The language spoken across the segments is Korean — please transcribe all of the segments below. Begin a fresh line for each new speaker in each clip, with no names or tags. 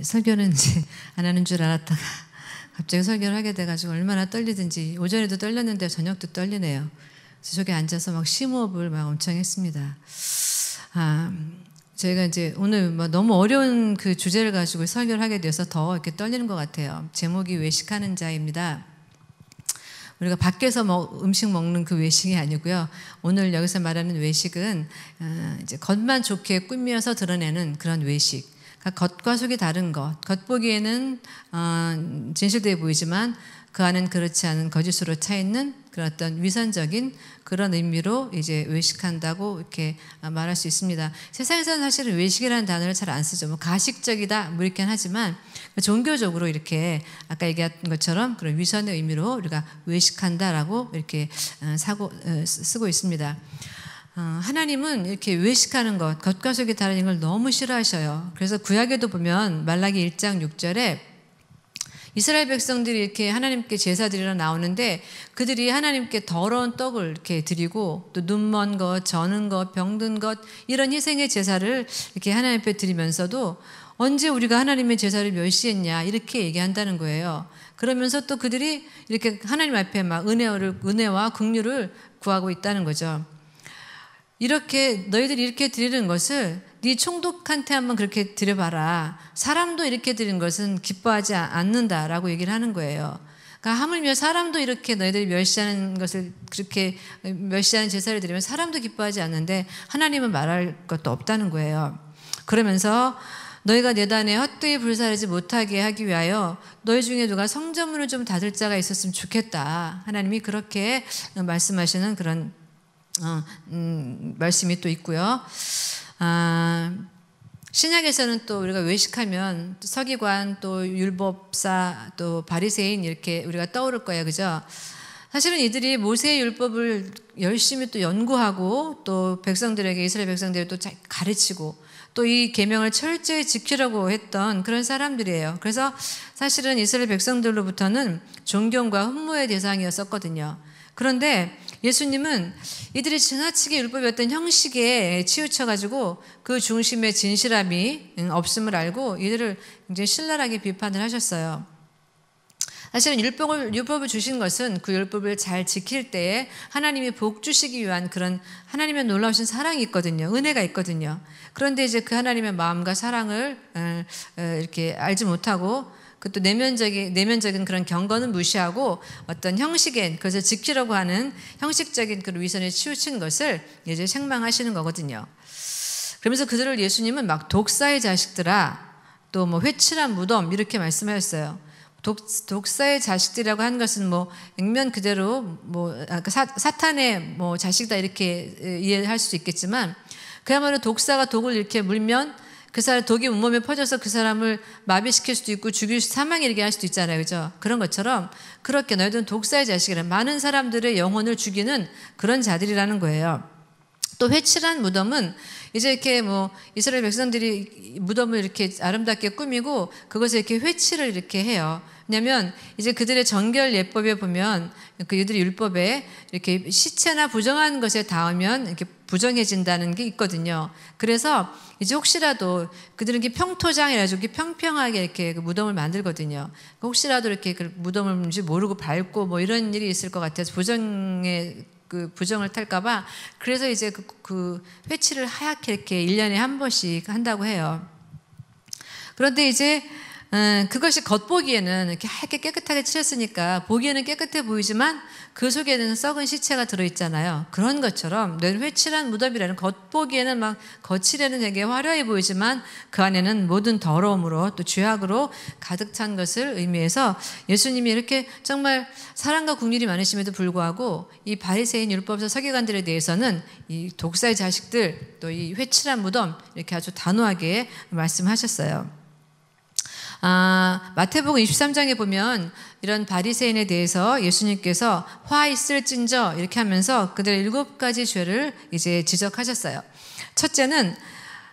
설교는 이제 안 하는 줄 알았다가 갑자기 설교를 하게 돼가지고 얼마나 떨리든지 오전에도 떨렸는데 저녁도 떨리네요. 그래서 저기 앉아서 막 심호흡을 막 엄청 했습니다. 저희가 이제 오늘 뭐 너무 어려운 그 주제를 가지고 설교를 하게 돼서 더 이렇게 떨리는 것 같아요. 제목이 외식하는 자입니다. 우리가 밖에서 음식 먹는 그 외식이 아니고요. 오늘 여기서 말하는 외식은 이제 겉만 좋게 꾸며서 드러내는 그런 외식. 그러니까 겉과 속이 다른 것. 겉보기에는 진실되어 보이지만 그 안은 그렇지 않은 거짓으로 차 있는 그런 어떤 위선적인 그런 의미로 이제 외식한다고 이렇게 말할 수 있습니다. 세상에서는 사실은 외식이라는 단어를 잘 안 쓰죠. 뭐 가식적이다 뭐 이렇게 하지만 종교적으로 이렇게 아까 얘기한 것처럼 그런 위선의 의미로 우리가 외식한다라고 이렇게 쓰고 있습니다. 하나님은 이렇게 외식하는 것, 겉과 속이 다른 걸 너무 싫어하셔요. 그래서 구약에도 보면 말라기 1장 6절에 이스라엘 백성들이 이렇게 하나님께 제사 드리러 나오는데 그들이 하나님께 더러운 떡을 이렇게 드리고 또 눈먼 것, 저는 것, 병든 것 이런 희생의 제사를 이렇게 하나님 앞에 드리면서도 언제 우리가 하나님의 제사를 멸시했냐 이렇게 얘기한다는 거예요. 그러면서 또 그들이 이렇게 하나님 앞에 막 은혜와 긍휼을 구하고 있다는 거죠. 이렇게 너희들이 이렇게 드리는 것을 네 총독한테 한번 그렇게 드려봐라. 사람도 이렇게 드리는 것은 기뻐하지 않는다라고 얘기를 하는 거예요. 그러니까 하물며 사람도 이렇게 너희들이 멸시하는 것을 그렇게 멸시하는 제사를 드리면 사람도 기뻐하지 않는데 하나님은 말할 것도 없다는 거예요. 그러면서 너희가 내 단에 헛되이 불사르지 못하게 하기 위하여 너희 중에 누가 성전문을 좀 닫을 자가 있었으면 좋겠다. 하나님이 그렇게 말씀하시는 그런 말씀이 또 있고요. 신약에서는 또 우리가 외식하면 또 서기관 또 율법사 또 바리새인 이렇게 우리가 떠오를 거예요. 그죠? 사실은 이들이 모세의 율법을 열심히 또 연구하고 또 백성들에게 이스라엘 백성들을 또 잘 가르치고 또 이 계명을 철저히 지키려고 했던 그런 사람들이에요. 그래서 사실은 이스라엘 백성들로부터는 존경과 흠모의 대상이었었거든요. 그런데 예수님은 이들이 지나치게 율법의 어떤 형식에 치우쳐가지고 그 중심에 진실함이 없음을 알고 이들을 굉장히 신랄하게 비판을 하셨어요. 사실은 율법을 주신 것은 그 율법을 잘 지킬 때에 하나님이 복 주시기 위한 그런 하나님의 놀라우신 사랑이 있거든요. 은혜가 있거든요. 그런데 이제 그 하나님의 마음과 사랑을 이렇게 알지 못하고 그 또 내면적인 그런 경건은 무시하고 어떤 형식엔 그것을 지키려고 하는 형식적인 그런 위선에 치우친 것을 이제 책망하시는 거거든요. 그러면서 그들을 예수님은 막 독사의 자식들아, 또 뭐 회칠한 무덤 이렇게 말씀하셨어요. 독사의 자식들이라고 하는 것은 뭐 액면 그대로 뭐 사탄의 뭐 자식이다 이렇게 이해할 수 있겠지만 그야말로 독사가 독을 이렇게 물면 그 사람 독이 온몸에 퍼져서 그 사람을 마비시킬 수도 있고 사망에 이르게 할 수도 있잖아요. 그죠? 그런 것처럼 그렇게 너희들은 독사의 자식이라 많은 사람들의 영혼을 죽이는 그런 자들이라는 거예요. 또 회칠한 무덤은 이제 이렇게 뭐 이스라엘 백성들이 무덤을 이렇게 아름답게 꾸미고 그것을 이렇게 회칠을 이렇게 해요. 왜냐하면 이제 그들의 정결 예법에 보면 그 이들의 율법에 이렇게 시체나 부정한 것에 닿으면 이렇게 부정해진다는 게 있거든요. 그래서 이제 혹시라도 그들은 이렇게 평토장이라 이렇게 평평하게 이렇게 그 무덤을 만들거든요. 혹시라도 이렇게 그 무덤을 모르고 밟고 뭐 이런 일이 있을 것 같아서 부정을 탈까봐 그래서 이제 그 회칠을 하얗게 이렇게 1년에 한 번씩 한다고 해요. 그런데 이제 그것이 겉보기에는 이렇게 하얗게 깨끗하게 칠했으니까 보기에는 깨끗해 보이지만 그 속에는 썩은 시체가 들어있잖아요. 그런 것처럼 늘 회칠한 무덤이라는 겉보기에는 막 거칠에는 되게 화려해 보이지만 그 안에는 모든 더러움으로 또 죄악으로 가득 찬 것을 의미해서 예수님이 이렇게 정말 사랑과 긍휼이 많으심에도 불구하고 이 바리새인 율법서 서기관들에 대해서는 이 독사의 자식들 또 이 회칠한 무덤 이렇게 아주 단호하게 말씀하셨어요. 마태복음 23장에 보면 이런 바리새인에 대해서 예수님께서 화 있을진저 이렇게 하면서 그들의 7가지 죄를 이제 지적하셨어요. 첫째는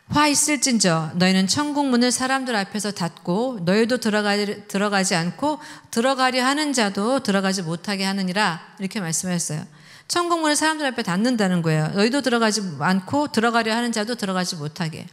화 있을진저 너희는 천국 문을 사람들 앞에서 닫고 너희도 들어가지 않고 들어가려 하는 자도 들어가지 못하게 하느니라 이렇게 말씀하셨어요. 천국 문을 사람들 앞에 닫는다는 거예요. 너희도 들어가지 않고 들어가려 하는 자도 들어가지 못하게.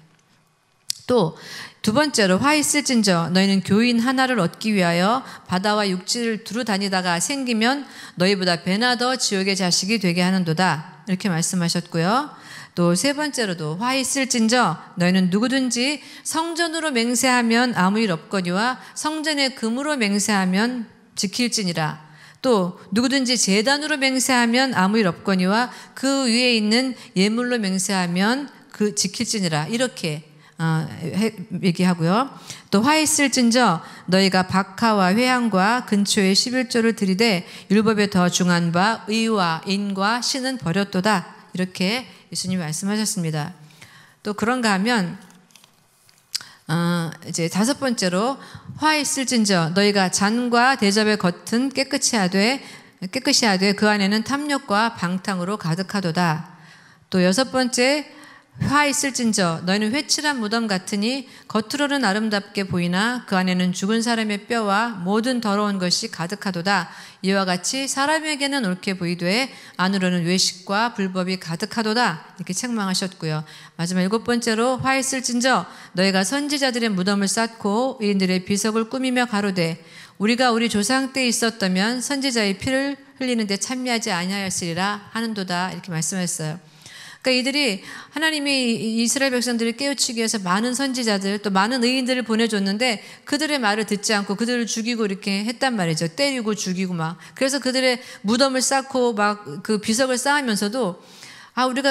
또 두 번째로 화 있을진저 너희는 교인 하나를 얻기 위하여 바다와 육지를 두루 다니다가 생기면 너희보다 배나 더 지옥의 자식이 되게 하는도다. 이렇게 말씀하셨고요. 또 세 번째로도 화 있을진저 너희는 누구든지 성전으로 맹세하면 아무 일 없거니와 성전의 금으로 맹세하면 지킬지니라. 또 누구든지 제단으로 맹세하면 아무 일 없거니와 그 위에 있는 예물로 맹세하면 그 지킬지니라. 이렇게 얘기하고요. 또 화 있을진저 너희가 박하와 회향과 근초에 11조를 들이되 율법에 더 중한 바 의와 인과 신은 버렸도다. 이렇게 예수님이 말씀하셨습니다. 또 그런가 하면 이제 다섯 번째로 화 있을진저 너희가 잔과 대접의 겉은 깨끗이 하되 그 안에는 탐욕과 방탕으로 가득하도다. 또 여섯 번째 화 있을진저 너희는 회칠한 무덤 같으니 겉으로는 아름답게 보이나 그 안에는 죽은 사람의 뼈와 모든 더러운 것이 가득하도다. 이와 같이 사람에게는 옳게 보이되 안으로는 외식과 불법이 가득하도다. 이렇게 책망하셨고요. 마지막 일곱 번째로 화 있을진저 너희가 선지자들의 무덤을 쌓고 의인들의 비석을 꾸미며 가로되 우리가 우리 조상 때 있었다면 선지자의 피를 흘리는데 참여하지 아니하였으리라 하는도다. 이렇게 말씀했어요. 그러니까 이들이 하나님이 이스라엘 백성들을 깨우치기 위해서 많은 선지자들 또 많은 의인들을 보내줬는데 그들의 말을 듣지 않고 그들을 죽이고 이렇게 했단 말이죠. 때리고 죽이고 막. 그래서 그들의 무덤을 쌓고 막 그 비석을 쌓으면서도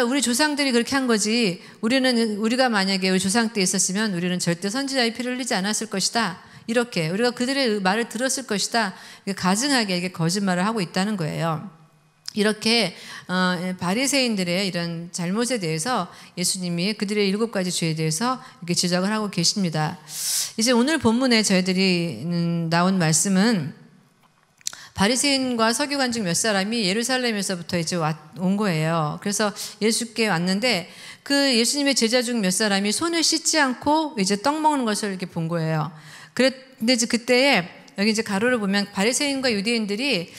우리 조상들이 그렇게 한 거지. 우리가 만약에 우리 조상 때 있었으면 우리는 절대 선지자의 피를 흘리지 않았을 것이다. 이렇게 우리가 그들의 말을 들었을 것이다. 가증하게 이게 거짓말을 하고 있다는 거예요. 이렇게 바리새인들의 이런 잘못에 대해서 예수님이 그들의 7가지 죄에 대해서 이렇게 지적을 하고 계십니다. 이제 오늘 본문에 저희들이 나온 말씀은 바리새인과 서기관 중 몇 사람이 예루살렘에서부터 이제 온 거예요. 그래서 예수께 왔는데 그 예수님의 제자 중 몇 사람이 손을 씻지 않고 이제 떡 먹는 것을 이렇게 본 거예요. 근데 이제 그때에 여기 이제 가로를 보면 바리새인과 유대인들이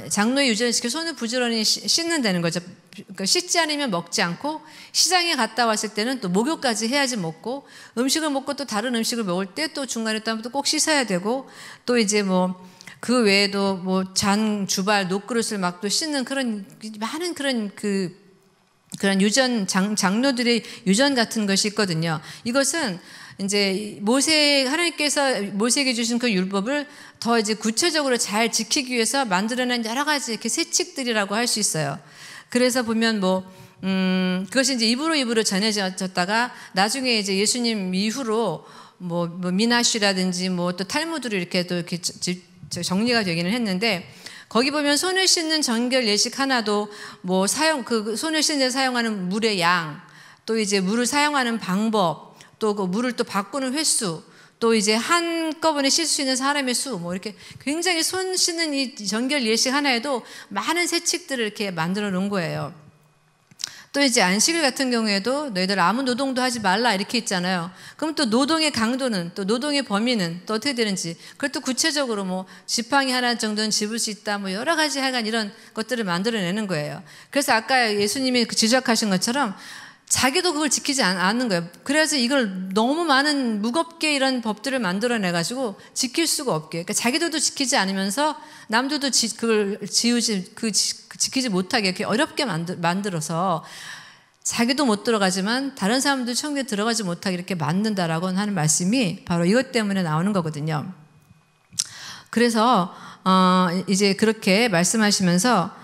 장로의 유전을 지켜 손을 부지런히 씻는다는 거죠. 그러니까 씻지 않으면 먹지 않고 시장에 갔다 왔을 때는 또 목욕까지 해야지 먹고 음식을 먹고 또 다른 음식을 먹을 때 또 중간에 또 꼭 씻어야 되고 또 이제 뭐 그 외에도 뭐 잔, 주발, 녹그릇을 막 또 씻는 그런 많은 그런 그런 유전 장로들의 유전 같은 것이 있거든요. 이것은 이제 하나님께서 모세에게 주신 그 율법을 더 이제 구체적으로 잘 지키기 위해서 만들어낸 여러 가지 이렇게 세칙들이라고 할 수 있어요. 그래서 보면 그것이 이제 입으로 전해졌다가 나중에 이제 예수님 이후로 뭐 미나시라든지 뭐 또 탈무드로 이렇게 또 이렇게 정리가 되기는 했는데 거기 보면 손을 씻는 정결 예식 하나도 뭐 손을 씻는 데 사용하는 물의 양, 또 이제 물을 사용하는 방법, 또 그 물을 또 바꾸는 횟수, 또 이제 한꺼번에 씻을 수 있는 사람의 수, 뭐 이렇게 굉장히 손 씻는 이 정결 예식 하나에도 많은 세칙들을 이렇게 만들어 놓은 거예요. 또 이제 안식일 같은 경우에도 너희들 아무 노동도 하지 말라 이렇게 있잖아요. 그럼 또 노동의 강도는 또 노동의 범위는 또 어떻게 되는지 그걸 또 구체적으로 뭐 지팡이 하나 정도는 집을 수 있다 뭐 여러 가지 하여간 이런 것들을 만들어내는 거예요. 그래서 아까 예수님이 지적하신 것처럼 자기도 그걸 지키지 않는 거예요. 그래서 이걸 너무 많은 무겁게 이런 법들을 만들어내가지고 지킬 수가 없게. 그러니까 자기들도 지키지 않으면서 남들도 그걸 지키지 못하게 이렇게 어렵게 만들어서 자기도 못 들어가지만 다른 사람도 천국에 들어가지 못하게 이렇게 만든다라고 하는 말씀이 바로 이것 때문에 나오는 거거든요. 그래서 이제 그렇게 말씀하시면서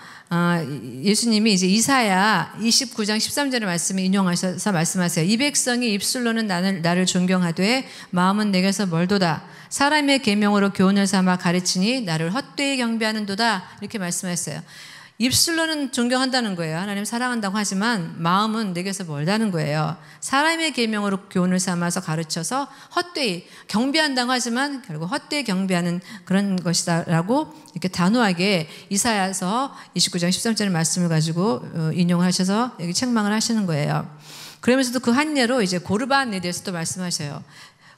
예수님이 이제 이사야 29장 13절의 말씀을 인용하셔서 말씀하세요. 이 백성이 입술로는 나를 존경하되 마음은 내게서 멀도다. 사람의 계명으로 교훈을 삼아 가르치니 나를 헛되이 경배하는도다. 이렇게 말씀하셨어요. 입술로는 존경한다는 거예요. 하나님 사랑한다고 하지만 마음은 내게서 멀다는 거예요. 사람의 계명으로 교훈을 삼아서 가르쳐서 헛되이 경배한다고 하지만 결국 헛되이 경배하는 그런 것이다라고 이렇게 단호하게 이사야서 29장 13절의 말씀을 가지고 인용하셔서 여기 책망을 하시는 거예요. 그러면서도 그 한 예로 이제 고르반에 대해서도 말씀하셔요.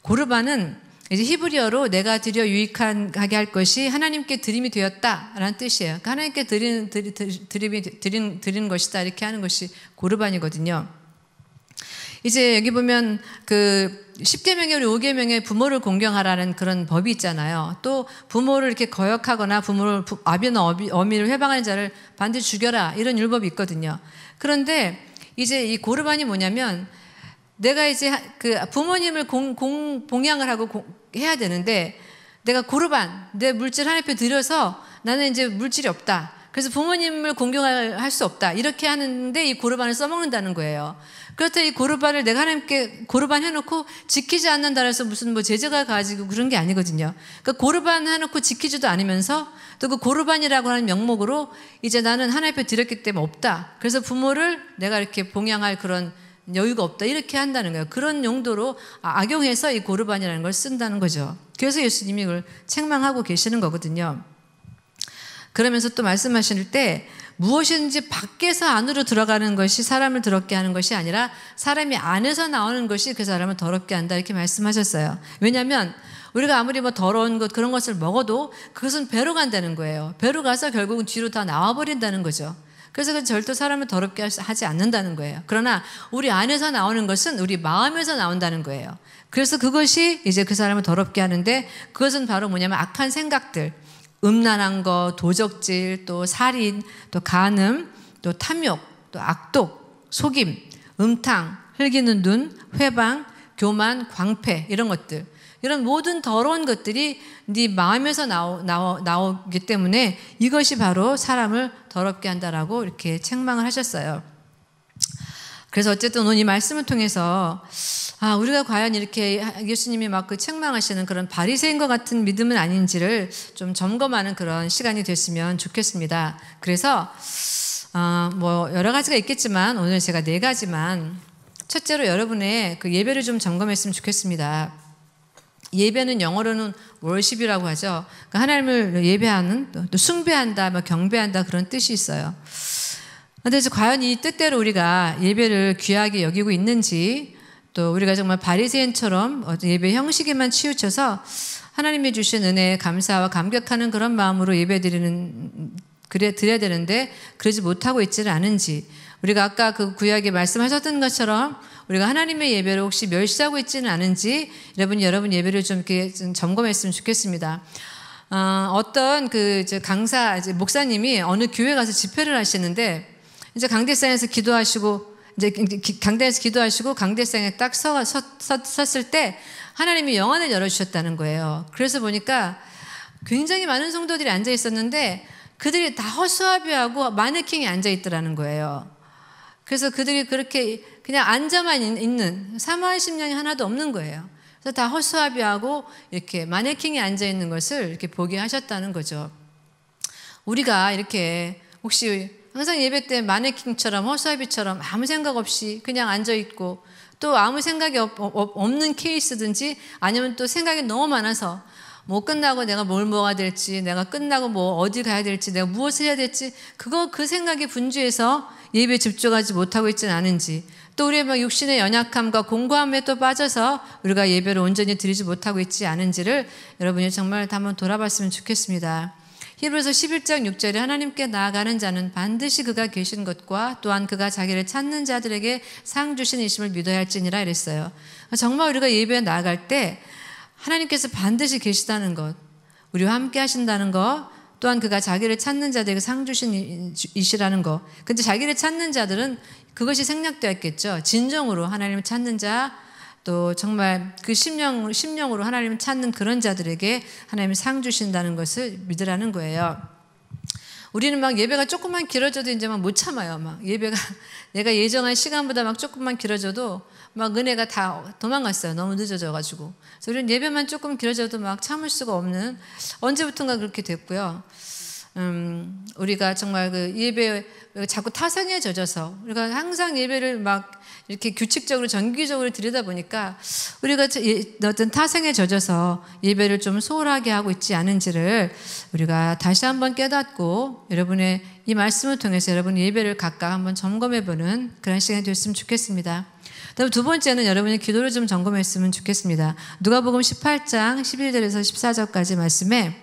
고르반은 이제 히브리어로 내가 드려 유익하게 할 것이 하나님께 드림이 되었다라는 뜻이에요. 그러니까 하나님께 드리는 것이다 이렇게 하는 것이 고르반이거든요. 이제 여기 보면 그 10계명에 우리 5계명에 부모를 공경하라는 그런 법이 있잖아요. 또 부모를 이렇게 거역하거나 부모를 아비나 어미를 회방하는 자를 반드시 죽여라, 이런 율법이 있거든요. 그런데 이제 이 고르반이 뭐냐면, 내가 이제 그 부모님을 봉양을 하고 해야 되는데, 내가 고르반, 내 물질 하나님께 드려서 나는 이제 물질이 없다, 그래서 부모님을 공경할 수 없다, 이렇게 하는데 이 고르반을 써먹는다는 거예요. 그렇다고 이 고르반을 내가 하나님께 고르반 해놓고 지키지 않는다 해서 무슨 뭐 제재가 가지고 그런 게 아니거든요. 그러니까 고르반 해놓고 지키지도 않으면서 또 그 고르반이라고 하는 명목으로 이제 나는 하나님 앞에 드렸기 때문에 없다, 그래서 부모를 내가 이렇게 봉양할 그런 여유가 없다, 이렇게 한다는 거예요. 그런 용도로 악용해서 이 고르반이라는 걸 쓴다는 거죠. 그래서 예수님이 그걸 책망하고 계시는 거거든요. 그러면서 또 말씀하실 때, 무엇이든지 밖에서 안으로 들어가는 것이 사람을 더럽게 하는 것이 아니라 사람이 안에서 나오는 것이 그 사람을 더럽게 한다, 이렇게 말씀하셨어요. 왜냐하면 우리가 아무리 뭐 더러운 것, 그런 것을 먹어도 그것은 배로 간다는 거예요. 배로 가서 결국은 뒤로 다 나와버린다는 거죠. 그래서 그건 절대 사람을 더럽게 하지 않는다는 거예요. 그러나 우리 안에서 나오는 것은 우리 마음에서 나온다는 거예요. 그래서 그것이 이제 그 사람을 더럽게 하는데, 그것은 바로 뭐냐면 악한 생각들, 음란한 거, 도적질, 또 살인, 또 간음, 또 탐욕, 또 악독, 속임, 음탕, 흘기는 눈, 회방, 교만, 광패, 이런 것들, 이런 모든 더러운 것들이 네 마음에서 나오기 때문에 이것이 바로 사람을 더럽게 한다라고 이렇게 책망을 하셨어요. 그래서 어쨌든 오늘 이 말씀을 통해서 우리가 과연 이렇게 예수님이 막 그 책망하시는 그런 바리새인과 같은 믿음은 아닌지를 좀 점검하는 그런 시간이 됐으면 좋겠습니다. 그래서 뭐 여러 가지가 있겠지만 오늘 제가 4가지만, 첫째로 여러분의 그 예배를 좀 점검했으면 좋겠습니다. 예배는 영어로는 월십이라고 하죠. 그러니까 하나님을 예배하는, 또 숭배한다, 뭐 경배한다, 그런 뜻이 있어요. 그런데 과연 이 뜻대로 우리가 예배를 귀하게 여기고 있는지, 또 우리가 정말 바리새인처럼 예배 형식에만 치우쳐서 하나님이 주신 은혜에 감사와 감격하는 그런 마음으로 드려야 되는데 그러지 못하고 있지는 않은지, 우리가 아까 그 구약에 말씀하셨던 것처럼 우리가 하나님의 예배를 혹시 멸시하고 있지는 않은지, 여러분 예배를 좀 이렇게 좀 점검했으면 좋겠습니다. 어떤 그 강사 목사님이 어느 교회 가서 집회를 하시는데, 이제 강대상에서 기도하시고 강대상에 딱 섰을 때 하나님이 영안을 열어주셨다는 거예요. 그래서 보니까 굉장히 많은 성도들이 앉아 있었는데 그들이 다 허수아비하고 마네킹이 앉아 있더라는 거예요. 그래서 그들이 그렇게 그냥 앉아만 있는, 사모할 심령이 하나도 없는 거예요. 그래서 다 허수아비하고 이렇게 마네킹이 앉아 있는 것을 이렇게 보게 하셨다는 거죠. 우리가 이렇게 혹시 항상 예배 때 마네킹처럼 허수아비처럼 아무 생각 없이 그냥 앉아 있고, 또 아무 생각이 없는 케이스든지, 아니면 또 생각이 너무 많아서 뭐 끝나고 내가 뭘 먹어야 될지, 내가 끝나고 뭐 어디 가야 될지, 내가 무엇을 해야 될지, 그 생각이 분주해서 예배에 집중하지 못하고 있지는 않은지, 또 우리의 막 육신의 연약함과 공고함에 또 빠져서 우리가 예배를 온전히 드리지 못하고 있지 않은지를 여러분이 정말 한번 돌아봤으면 좋겠습니다. 히브리서 11장 6절에 하나님께 나아가는 자는 반드시 그가 계신 것과 또한 그가 자기를 찾는 자들에게 상 주신 이심을 믿어야 할지니라 이랬어요. 정말 우리가 예배에 나아갈 때 하나님께서 반드시 계시다는 것, 우리와 함께 하신다는 것, 또한 그가 자기를 찾는 자들에게 상 주신 이시라는 것. 근데 자기를 찾는 자들은 그것이 생략되었겠죠. 진정으로 하나님을 찾는 자, 또 정말 그 심령으로 하나님을 찾는 그런 자들에게 하나님이 상 주신다는 것을 믿으라는 거예요. 우리는 막 예배가 조금만 길어져도 이제 막 못 참아요. 막 예배가 내가 예정한 시간보다 막 조금만 길어져도 막 은혜가 다 도망갔어요. 너무 늦어져가지고. 그래서 우리는 예배만 조금 길어져도 막 참을 수가 없는, 언제부턴가 그렇게 됐고요. 우리가 정말 그 예배 자꾸 타성에 젖어서 우리가 항상 예배를 막 이렇게 규칙적으로 정기적으로 드리다 보니까 우리가 어떤 타성에 젖어서 예배를 좀 소홀하게 하고 있지 않은지를 우리가 다시 한번 깨닫고, 여러분의 이 말씀을 통해서 여러분 예배를 각각 한번 점검해보는 그런 시간이 됐으면 좋겠습니다. 그다음 두 번째는 여러분의 기도를 좀 점검했으면 좋겠습니다. 누가복음 18장 11절에서 14절까지 말씀에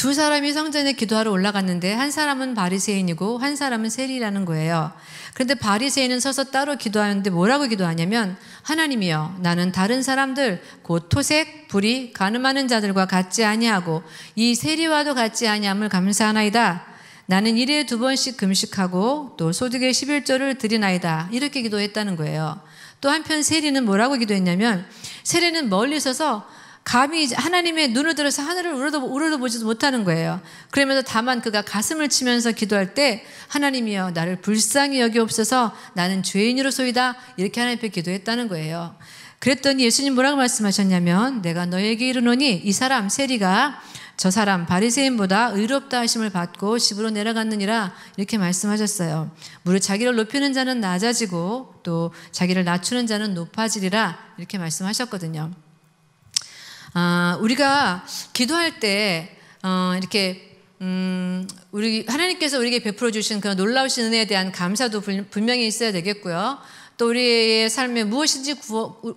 두 사람이 성전에 기도하러 올라갔는데 한 사람은 바리새인이고 한 사람은 세리라는 거예요. 그런데 바리새인은 서서 따로 기도하는데 뭐라고 기도하냐면 하나님이여 나는 다른 사람들 곧 토색, 불의, 간음하는 자들과 같지 아니하고 이 세리와도 같지 아니함을 감사하나이다. 나는 일에 2번씩 금식하고 또 소득의 11조를 드리나이다. 이렇게 기도했다는 거예요. 또 한편 세리는 뭐라고 기도했냐면 세리는 멀리 서서 감히 하나님의 눈을 들어서 하늘을 우러도 보지도 못하는 거예요. 그러면서 다만 그가 가슴을 치면서 기도할 때 하나님이여 나를 불쌍히 여기옵소서 나는 죄인으로소이다 이렇게 하나님 앞에 기도했다는 거예요. 그랬더니 예수님 뭐라고 말씀하셨냐면 내가 너에게 이르노니 이 사람 세리가 저 사람 바리새인보다 의롭다 하심을 받고 집으로 내려갔느니라 이렇게 말씀하셨어요. 무릇 자기를 높이는 자는 낮아지고 또 자기를 낮추는 자는 높아지리라 이렇게 말씀하셨거든요. 우리가 기도할 때 이렇게 우리 하나님께서 우리에게 베풀어 주신 그런 놀라우신 은혜에 대한 감사도 분명히 있어야 되겠고요. 또 우리의 삶에 무엇인지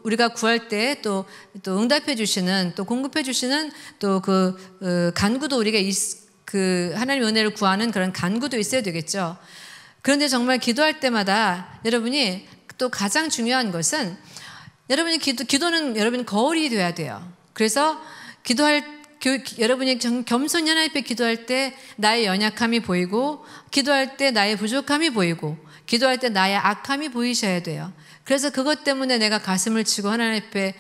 우리가 구할 때 또 응답해 주시는 또 공급해 주시는 또 그 간구도 우리가 그 하나님의 은혜를 구하는 그런 간구도 있어야 되겠죠. 그런데 정말 기도할 때마다 여러분이 또 가장 중요한 것은 여러분이 기도는 여러분 거울이 돼야 돼요. 그래서 여러분이 겸손히 하나님 앞에 기도할 때 나의 연약함이 보이고 기도할 때 나의 부족함이 보이고 기도할 때 나의 악함이 보이셔야 돼요. 그래서 그것 때문에 내가 가슴을 치고 하나님 앞에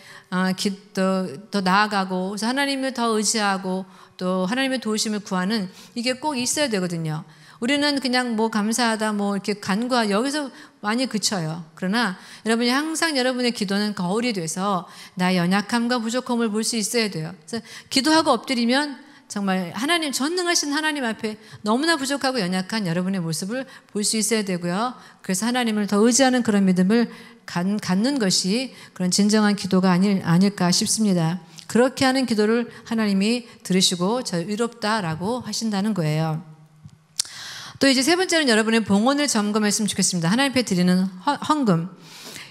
더 나아가고 그래서 하나님을 더 의지하고 또 하나님의 도우심을 구하는 이게 꼭 있어야 되거든요. 우리는 그냥 뭐 감사하다 뭐 이렇게 간구하 여기서 많이 그쳐요. 그러나 여러분이 항상 여러분의 기도는 거울이 돼서 나의 연약함과 부족함을 볼 수 있어야 돼요. 그래서 기도하고 엎드리면 정말 하나님 전능하신 하나님 앞에 너무나 부족하고 연약한 여러분의 모습을 볼 수 있어야 되고요. 그래서 하나님을 더 의지하는 그런 믿음을 갖는 것이 그런 진정한 기도가 아닐까 싶습니다. 그렇게 하는 기도를 하나님이 들으시고 저 의롭다라고 하신다는 거예요. 또 이제 세 번째는 여러분의 봉헌을 점검했으면 좋겠습니다. 하나님 앞에 드리는 헌금.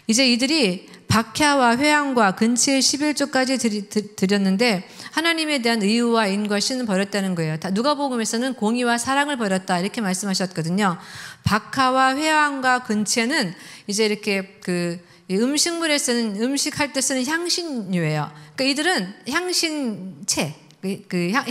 이제 이들이 박해와 회양과 근치의 11조까지 드렸는데 하나님에 대한 의와 인과 신은 버렸다는 거예요. 누가복음에서는 공의와 사랑을 버렸다 이렇게 말씀하셨거든요. 박하와 회양과 근치는 이제 이렇게 그 음식물에 쓰는 음식할 때 쓰는 향신료예요. 그러니까 이들은 향신채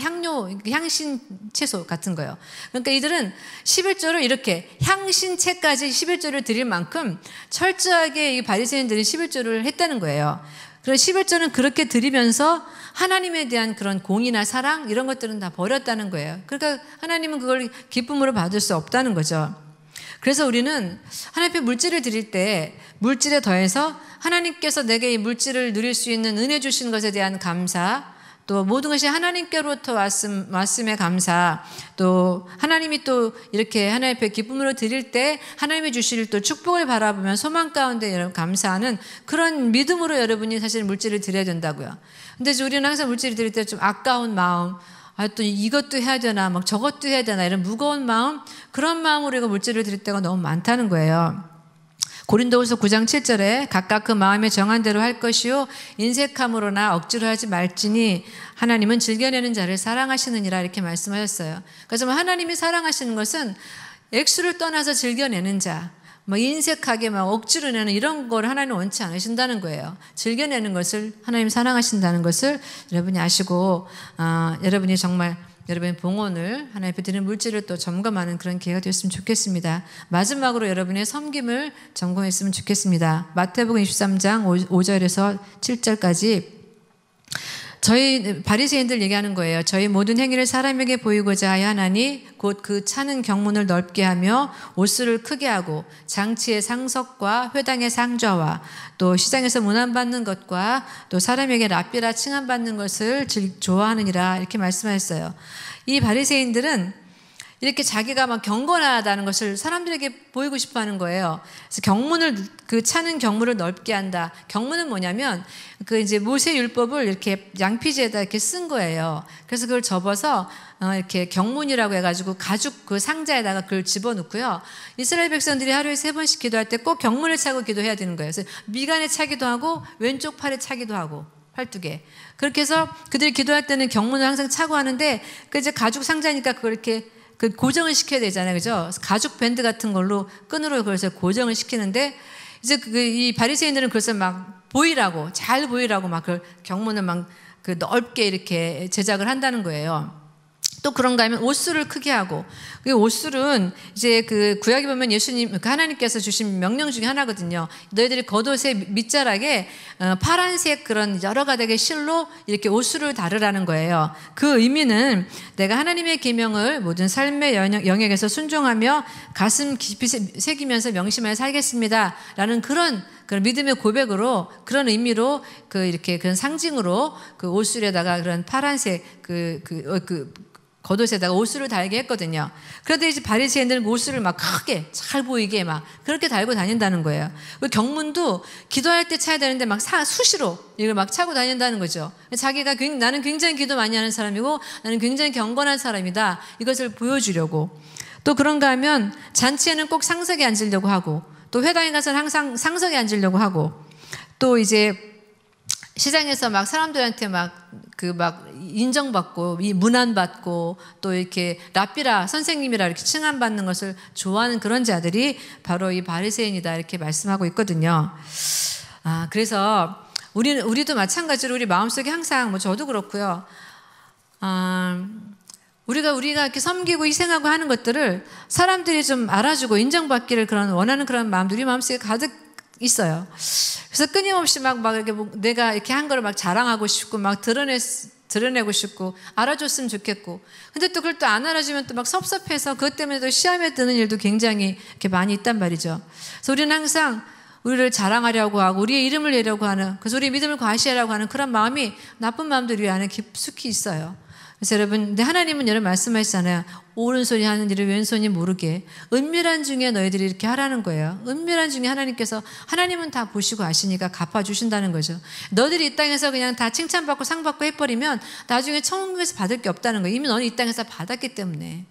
향료, 향신 채소 같은 거예요. 그러니까 이들은 11조를 이렇게 향신채까지 11조를 드릴 만큼 철저하게 이 바리새인들이 11조를 했다는 거예요. 그래서 11조는 그렇게 드리면서 하나님에 대한 그런 공의나 사랑 이런 것들은 다 버렸다는 거예요. 그러니까 하나님은 그걸 기쁨으로 받을 수 없다는 거죠. 그래서 우리는 하나님 앞에 물질을 드릴 때 물질에 더해서 하나님께서 내게 이 물질을 누릴 수 있는 은혜 주신 것에 대한 감사, 또 모든 것이 하나님께로부터 왔음에 감사, 또 하나님이 또 이렇게 하나님 앞에 기쁨으로 드릴 때 하나님이 주실 또 축복을 바라보면 소망 가운데 여러분 감사하는 그런 믿음으로 여러분이 사실 물질을 드려야 된다고요. 근데 우리는 항상 물질을 드릴 때 좀 아까운 마음, 또 이것도 해야 되나, 막 저것도 해야 되나 이런 무거운 마음, 그런 마음으로 우리가 물질을 드릴 때가 너무 많다는 거예요. 고린도후서 9장 7절에 각각 그 마음에 정한 대로 할 것이요 인색함으로나 억지로 하지 말지니 하나님은 즐겨내는 자를 사랑하시느니라 이렇게 말씀하셨어요. 그래서 하나님이 사랑하시는 것은 액수를 떠나서 즐겨내는 자, 뭐 인색하게 막 억지로 내는 이런 걸 하나님 원치 않으신다는 거예요. 즐겨내는 것을 하나님 사랑하신다는 것을 여러분이 아시고 여러분이 정말 여러분의 봉헌을 하나님 앞에 드리는 물질을 또 점검하는 그런 기회가 되었으면 좋겠습니다. 마지막으로 여러분의 섬김을 점검했으면 좋겠습니다. 마태복음 23장 5절에서 7절까지 저희 바리새인들 얘기하는 거예요. 저희 모든 행위를 사람에게 보이고자 하여 하나니 곧 그 차는 경문을 넓게 하며 옷수를 크게 하고 장치의 상석과 회당의 상좌와 또 시장에서 문안받는 것과 또 사람에게 랍비라 칭함받는 것을 좋아하느니라 이렇게 말씀하셨어요. 이 바리새인들은 이렇게 자기가 막 경건하다는 것을 사람들에게 보이고 싶어 하는 거예요. 그래서 그 차는 경문을 넓게 한다. 경문은 뭐냐면 그 이제 모세 율법을 이렇게 양피지에다 이렇게 쓴 거예요. 그래서 그걸 접어서 이렇게 경문이라고 해가지고 가죽 그 상자에다가 그걸 집어넣고요. 이스라엘 백성들이 하루에 3번씩 기도할 때 꼭 경문을 차고 기도해야 되는 거예요. 그래서 미간에 차기도 하고 왼쪽 팔에 차기도 하고 팔뚝에. 그렇게 해서 그들이 기도할 때는 경문을 항상 차고 하는데 그 이제 가죽 상자니까 그걸 이렇게 그 고정을 시켜야 되잖아요. 그죠? 가죽 밴드 같은 걸로 끈으로 그래서 고정을 시키는데 이제 이 바리새인들은 그래서 막 보이라고 잘 보이라고 막 그 경문을 막 그 넓게 이렇게 제작을 한다는 거예요. 또 그런가 하면 옷술을 크게 하고, 그 옷술은 이제 그 구약에 보면 예수님, 하나님께서 주신 명령 중에 하나거든요. 너희들이 겉옷의 밑자락에 파란색 그런 여러 가닥의 실로 이렇게 옷술을 다르라는 거예요. 그 의미는 내가 하나님의 계명을 모든 삶의 영역에서 순종하며 가슴 깊이 새기면서 명심하여 살겠습니다. 라는 그런 믿음의 고백으로, 그런 의미로 이렇게 그런 상징으로 그 옷술에다가 그런 파란색 겉옷에다가 옷술을 달게 했거든요. 그런데 이제 바리새인들은 옷술을 막 크게 잘 보이게 막 그렇게 달고 다닌다는 거예요. 경문도 기도할 때 차야 되는데 막 수시로 이걸 막 차고 다닌다는 거죠. 자기가 나는 굉장히 기도 많이 하는 사람이고 나는 굉장히 경건한 사람이다, 이것을 보여주려고. 또 그런가 하면 잔치에는 꼭 상석에 앉으려고 하고, 또 회당에 가서는 항상 상석에 앉으려고 하고, 또 이제 시장에서 막 사람들한테 막 인정받고 문안받고 또 이렇게 랍비라 선생님이라 이렇게 칭함받는 것을 좋아하는 그런 자들이 바로 이 바리새인이다, 이렇게 말씀하고 있거든요. 그래서 우리도 마찬가지로 우리 마음속에 항상, 뭐 저도 그렇고요. 우리가 이렇게 섬기고 희생하고 하는 것들을 사람들이 좀 알아주고 인정받기를 원하는 그런 마음들이 마음속에 가득 있어요. 그래서 끊임없이 막 이렇게 내가 이렇게 한 거를 막 자랑하고 싶고 막 드러내고 싶고 알아줬으면 좋겠고, 근데 또 그걸 또 안 알아주면 또 막 섭섭해서 그것 때문에 또 시험에 드는 일도 굉장히 이렇게 많이 있단 말이죠. 그래서 우리는 항상 우리를 자랑하려고 하고 우리의 이름을 내려고 하는, 그래서 우리의 믿음을 과시하려고 하는 그런 마음이, 나쁜 마음들이 우리 안에 깊숙이 있어요. 그래서 여러분, 근데 하나님은 여러분 말씀하시잖아요. 오른손이 하는 일을 왼손이 모르게 은밀한 중에 너희들이 이렇게 하라는 거예요. 은밀한 중에 하나님은 다 보시고 아시니까 갚아주신다는 거죠. 너희들이 이 땅에서 그냥 다 칭찬받고 상받고 해버리면 나중에 천국에서 받을 게 없다는 거예요. 이미 너는 이 땅에서 받았기 때문에.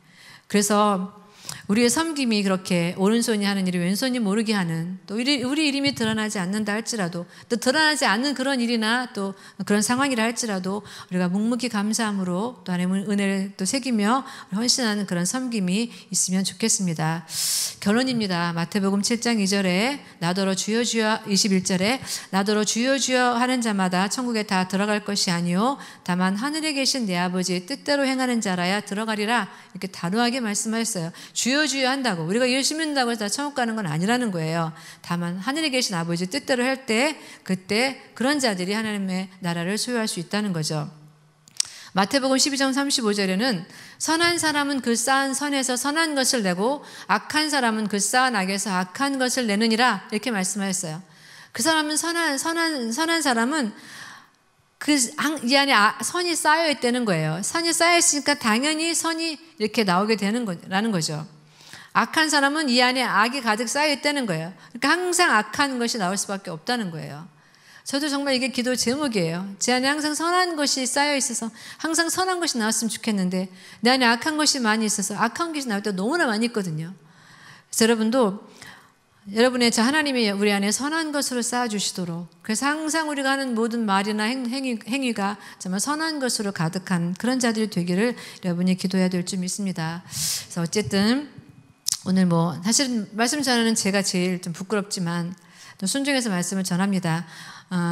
그래서 우리의 섬김이 그렇게 오른손이 하는 일이 왼손이 모르게 하는, 또 우리 이름이 드러나지 않는다 할지라도, 또 드러나지 않는 그런 일이나 또 그런 상황이라 할지라도 우리가 묵묵히 감사함으로 또 하나님의 은혜를 또 새기며 헌신하는 그런 섬김이 있으면 좋겠습니다. 결론입니다. 마태복음 7장 2절에 나더러 주여 주여, 21절에 나더러 주여 주여 하는 자마다 천국에 다 들어갈 것이 아니요 다만 하늘에 계신 내 아버지의 뜻대로 행하는 자라야 들어가리라, 이렇게 단호하게 말씀하셨어요. 주여 주여 한다고 우리가 예수 믿는다고 해서 다 천국 가는 건 아니라는 거예요. 다만 하늘에 계신 아버지 뜻대로 할 때, 그때 그런 자들이 하나님의 나라를 소유할 수 있다는 거죠. 마태복음 12장 35절에는 선한 사람은 그 쌓은 선에서 선한 것을 내고 악한 사람은 그 쌓은 악에서 악한 것을 내느니라, 이렇게 말씀하셨어요. 그 사람은 선한 사람은 이 안에 선이 쌓여 있다는 거예요. 선이 쌓여 있으니까 당연히 선이 이렇게 나오게 되는 거라는 거죠. 악한 사람은 이 안에 악이 가득 쌓여 있다는 거예요. 그러니까 항상 악한 것이 나올 수밖에 없다는 거예요. 저도 정말 이게 기도 제목이에요. 제 안에 항상 선한 것이 쌓여 있어서 항상 선한 것이 나왔으면 좋겠는데 내 안에 악한 것이 많이 있어서 악한 것이 나올 때 너무나 많이 있거든요. 그래서 여러분의 하나님이 우리 안에 선한 것으로 쌓아주시도록, 그래서 항상 우리가 하는 모든 말이나 행위가 정말 선한 것으로 가득한 그런 자들이 되기를 여러분이 기도해야 될 줄 믿습니다. 그래서 어쨌든 오늘 사실 말씀 전하는 제가 제일 좀 부끄럽지만 또 순종해서 말씀을 전합니다.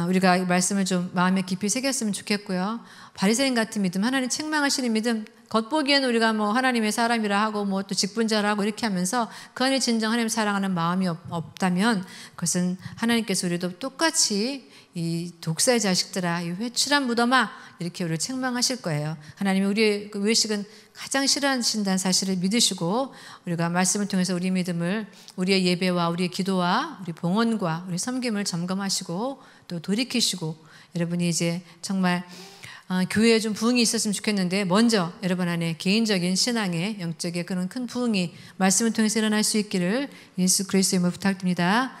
우리가 이 말씀을 좀 마음에 깊이 새겼으면 좋겠고요. 바리새인 같은 믿음, 하나님 책망하시는 믿음, 겉보기에는 우리가 하나님의 사람이라 하고 또 직분자라 하고 이렇게 하면서 그 안에 진정 하나님 사랑하는 마음이 없다면 그것은 하나님께서 우리도 똑같이 이 독사의 자식들아, 이 회출한 무덤아, 이렇게 우리를 책망하실 거예요. 하나님이 우리의 그 외식은 가장 싫어하신다는 사실을 믿으시고 우리가 말씀을 통해서 우리 믿음을, 우리의 예배와 우리의 기도와 우리 봉헌과 우리 섬김을 점검하시고 또 돌이키시고, 여러분이 이제 정말 교회에 좀 부흥이 있었으면 좋겠는데 먼저 여러분 안에 개인적인 신앙의 영적인 그런 큰 부흥이 말씀을 통해서 일어날 수 있기를 예수 그리스도의 이름으로 부탁드립니다.